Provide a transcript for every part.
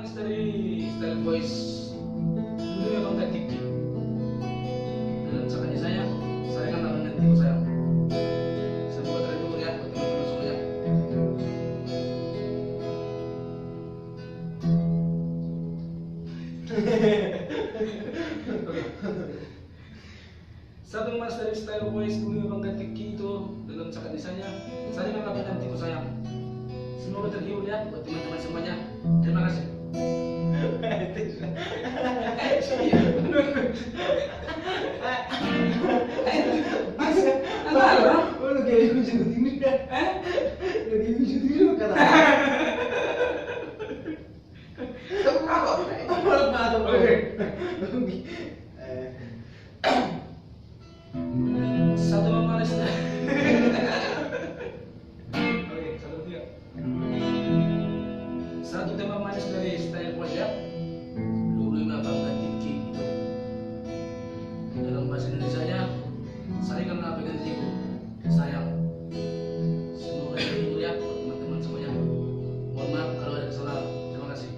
manis dari Style Boys dulu ya Bang Tiki. Dan sakanya saya kan akan nanti saya. Semoga terhibur ya buat teman-teman semuanya. Satu mas dari Style Boys dulu ya Bang Tiki itu dalam sakanya saya kan akan nanti sayang. Semoga terhibur ya buat teman-teman semuanya. Terima kasih. Satu memanis. Oke, satu tiga. Satu tema manis dari Style Boys ya. Dulu Bang Tiki gitu. Dalam bahasa Indonesia-nya, saya kan pegang jiwa sayang. Semoga terhibur ya buat teman-teman semuanya. Mohon maaf kalau ada kesalahan. Terima kasih.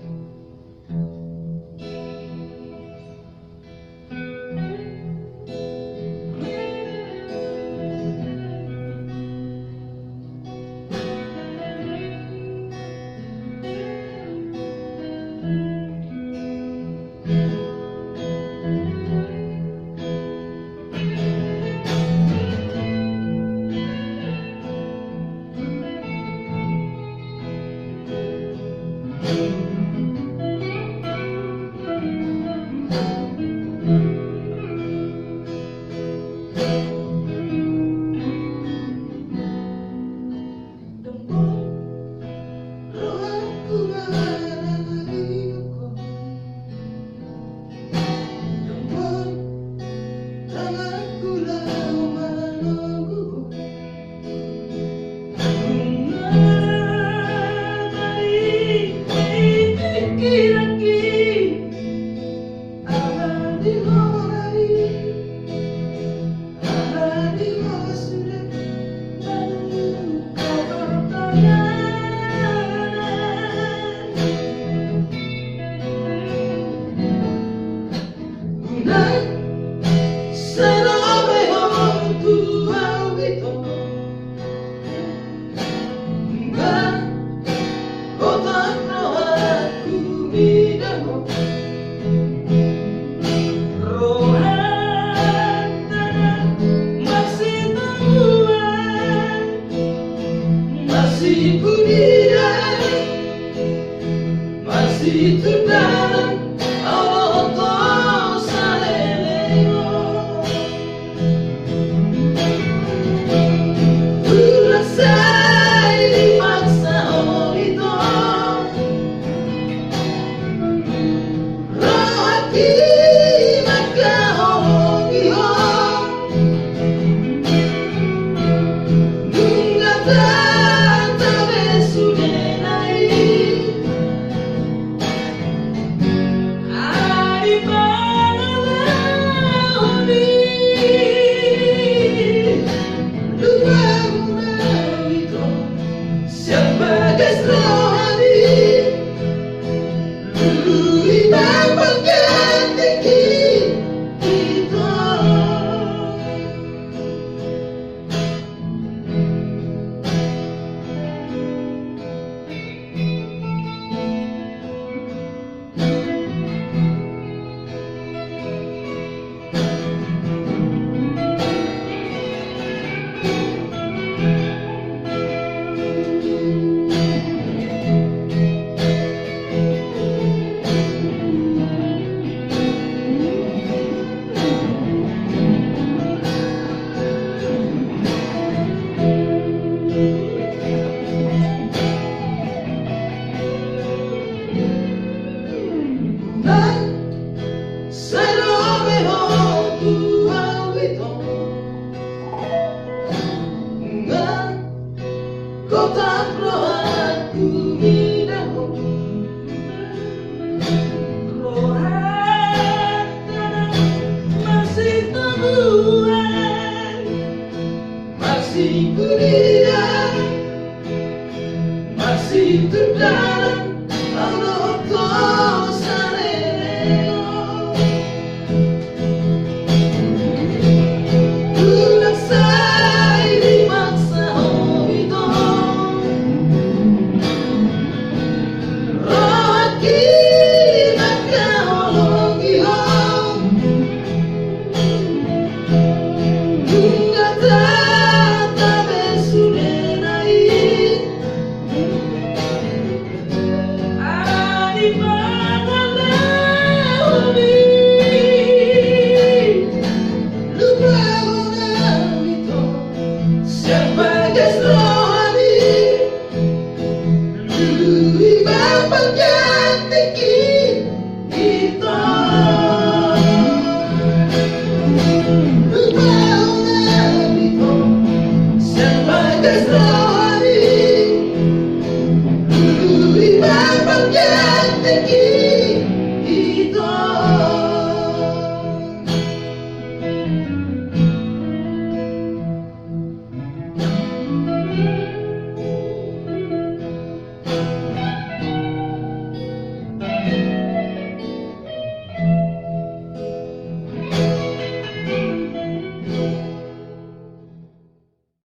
Masih terdalam auto salelemo. Urasai dipaksa itu roh hati maka hobiho nunggatan tabe sudenai. Masih terdalam auto Melepaskan